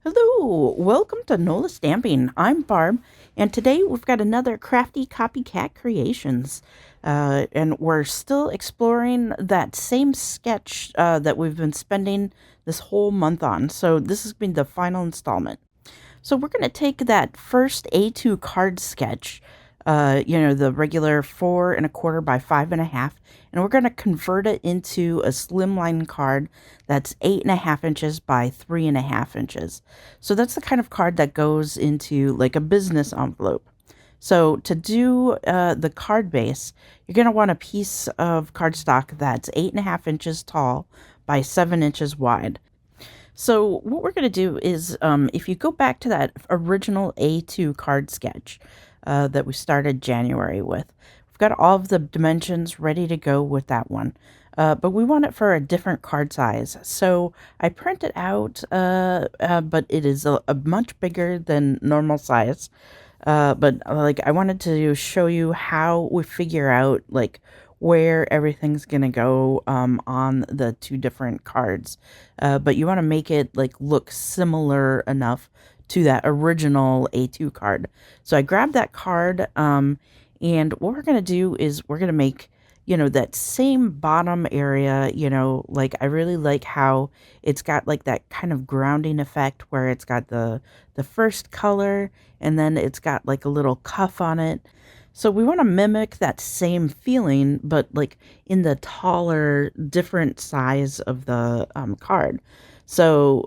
Hello, welcome to NOLA Stamping. I'm Barb, and today we've got another crafty copycat creations. And we're still exploring that same sketch that we've been spending this whole month on. So this has been the final installment. So we're going to take that first A2 card sketch, the regular 4¼ by 5½, and we're going to convert it into a slimline card that's 8½ inches by 3½ inches. So that's the kind of card that goes into like a business envelope. So to do the card base, you're going to want a piece of cardstock that's 8½ inches tall by 7 inches wide. So what we're going to do is, if you go back to that original A2 card sketch that we started January with, we've got all of the dimensions ready to go with that one. But we want it for a different card size. So I printed out, but it is a much bigger than normal size. But I wanted to show you how we figure out where everything's gonna go on the two different cards. But you want to make it look similar enough to that original A2 card. So I grabbed that card, and what we're gonna do is we're gonna make that same bottom area. I really like how it's got that kind of grounding effect where it's got the first color and then it's got a little cuff on it. So we want to mimic that same feeling, but in the taller, different size of the card. So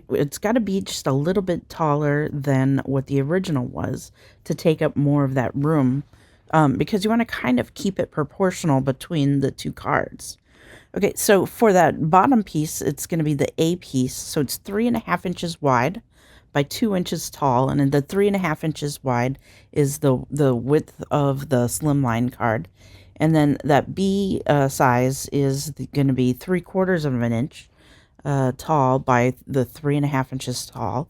it's got to be just a little bit taller than what the original was to take up more of that room, because you want to kind of keep it proportional between the two cards. Okay, so for that bottom piece, it's going to be the A piece. So it's 3½ inches wide by 2 inches tall, and then the 3½ inches wide is the width of the slimline card, and then that B size is going to be 3/4 inch tall by the 3½ inches tall.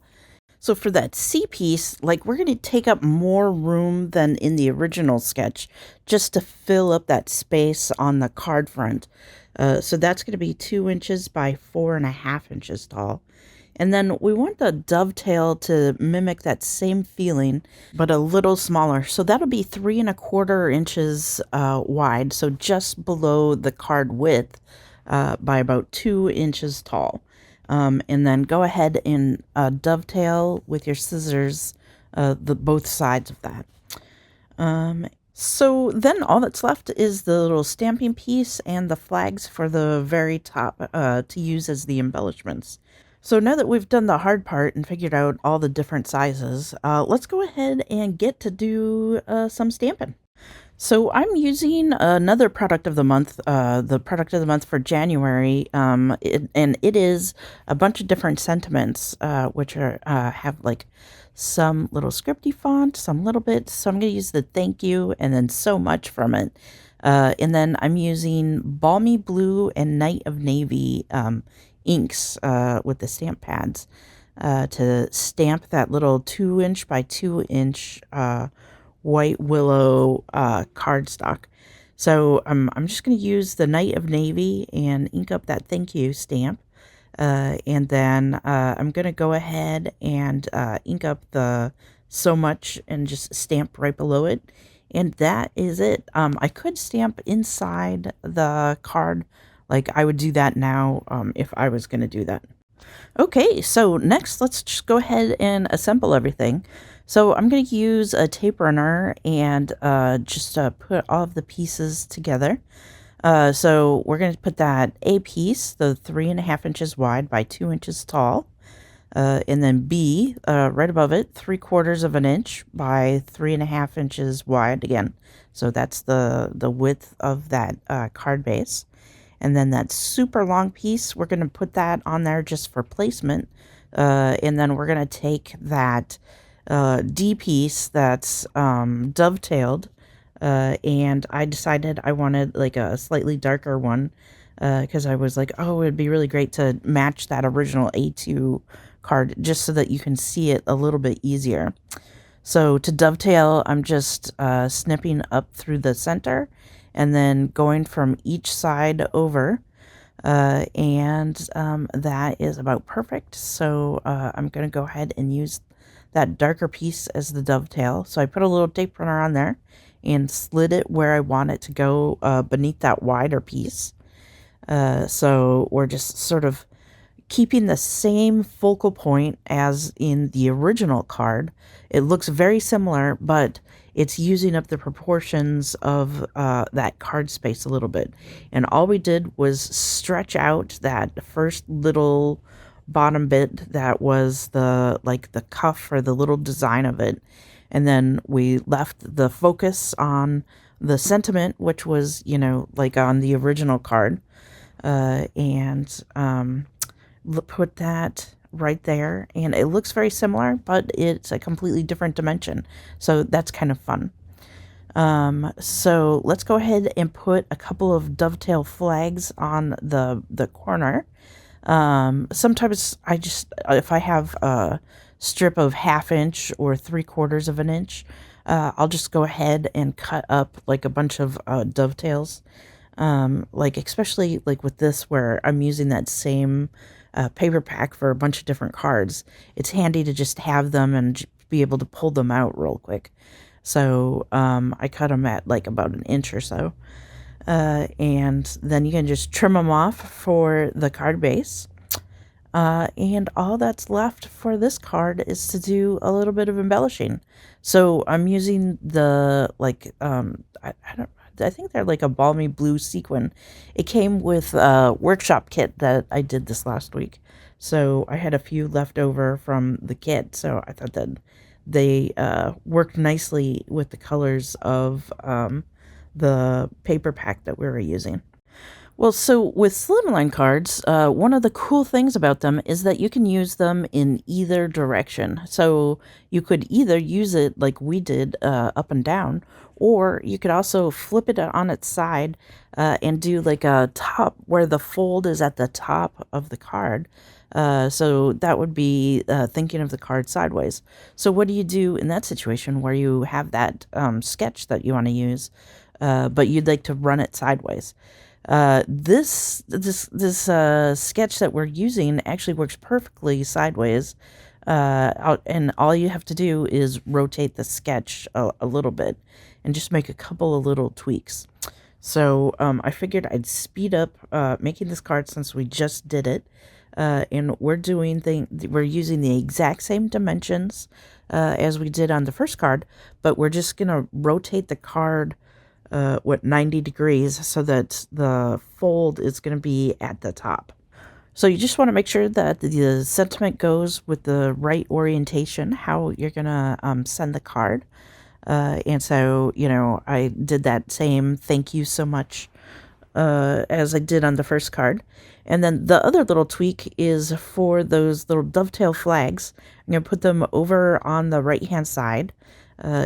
So for that C piece, we're going to take up more room than in the original sketch just to fill up that space on the card front. So that's going to be 2 inches by 4½ inches tall. And then we want the dovetail to mimic that same feeling, but a little smaller. So that'll be 3¼ inches wide, so just below the card width, by about 2 inches tall. And then go ahead and dovetail with your scissors both sides of that. So then all that's left is the little stamping piece and the flags for the very top to use as the embellishments. So now that we've done the hard part and figured out all the different sizes, let's go ahead and get to do some stamping. So I'm using another product of the month, the product of the month for January, and it is a bunch of different sentiments, which are have some little scripty font, some little bits. So I'm going to use the thank you and then so much from it. And then I'm using Balmy Blue and Night of Navy inks with the stamp pads to stamp that little 2 inch by 2 inch white willow cardstock. So I'm just going to use the Night of Navy and ink up that thank you stamp. And then I'm going to go ahead and ink up the so much and just stamp right below it. And that is it. I could stamp inside the card. I would do that now if I was going to do that. Okay, so next let's just go ahead and assemble everything. So I'm going to use a tape runner and just put all of the pieces together. So we're going to put that A piece, the 3½ inches wide by 2 inches tall, and then B right above it, 3/4 inch by 3½ inches wide again. So that's the width of that card base. And then that super long piece, we're going to put that on there just for placement. And then we're going to take that D piece that's dovetailed. And I decided I wanted a slightly darker one because I was like, oh, it'd be really great to match that original A2 card just so that you can see it a little bit easier. So to dovetail, I'm just snipping up through the center and then going from each side over. and that is about perfect. So I'm going to go ahead and use that darker piece as the dovetail. So I put a little tape runner on there and slid it where I want it to go beneath that wider piece. So we're just sort of keeping the same focal point as in the original card. It looks very similar, but it's using up the proportions of that card space a little bit. And all we did was stretch out that first little bottom bit that was the cuff or the little design of it. And then we left the focus on the sentiment, which was, like on the original card. And put that right there, and it looks very similar, but it's a completely different dimension, so that's kind of fun. So let's go ahead and put a couple of dovetail flags on the corner. Sometimes if I have a strip of 1/2 inch or 3/4 of an inch, I'll just go ahead and cut up like a bunch of dovetails. Especially like with this where I'm using that same paper pack for a bunch of different cards. It's handy to just have them and be able to pull them out real quick. So I cut them at like about 1 inch or so. And then you can just trim them off for the card base. And all that's left for this card is to do a little bit of embellishing. So I'm using the I think they're like a balmy blue sequin. It came with a workshop kit that I did this last week. So I had a few left over from the kit. So I thought that they worked nicely with the colors of the paper pack that we were using. Well, so with Slimline cards, one of the cool things about them is that you can use them in either direction. So you could either use it like we did, up and down, or you could also flip it on its side and do like a top where the fold is at the top of the card. So that would be thinking of the card sideways. So what do you do in that situation where you have that sketch that you want to use, but you'd like to run it sideways? This sketch that we're using actually works perfectly sideways. And all you have to do is rotate the sketch a little bit and just make a couple of little tweaks. So I figured I'd speed up making this card since we just did it. And we're using the exact same dimensions as we did on the first card, but we're just gonna rotate the card 90 degrees so that the fold is going to be at the top. So you just want to make sure that the sentiment goes with the right orientation, how you're going to send the card. And so, I did that same thank you so much as I did on the first card. And then the other little tweak is for those little dovetail flags. I'm going to put them over on the right-hand side.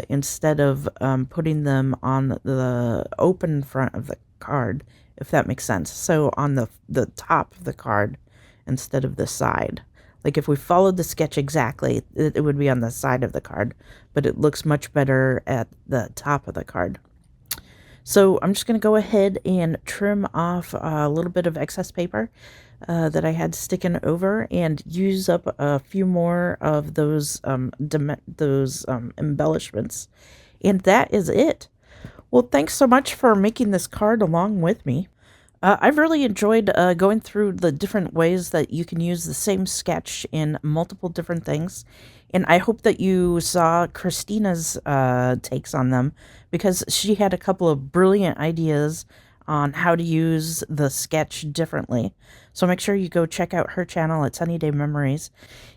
Instead of putting them on the open front of the card, if that makes sense. So on the top of the card instead of the side. Like if we followed the sketch exactly, it would be on the side of the card, but it looks much better at the top of the card. So I'm just going to go ahead and trim off a little bit of excess paper that I had sticking over and use up a few more of those embellishments. And that is it. Well, thanks so much for making this card along with me. I've really enjoyed going through the different ways that you can use the same sketch in multiple different things. And I hope that you saw Christina's takes on them, because she had a couple of brilliant ideas on how to use the sketch differently. So make sure you go check out her channel at SunnyDay Memories.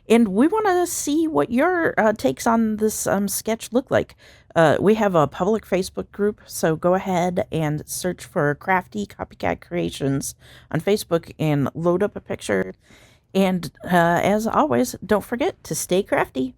And we want to see what your takes on this sketch look like. We have a public Facebook group, so go ahead and search for Crafty Copycat Creations on Facebook and load up a picture. And as always, don't forget to stay crafty.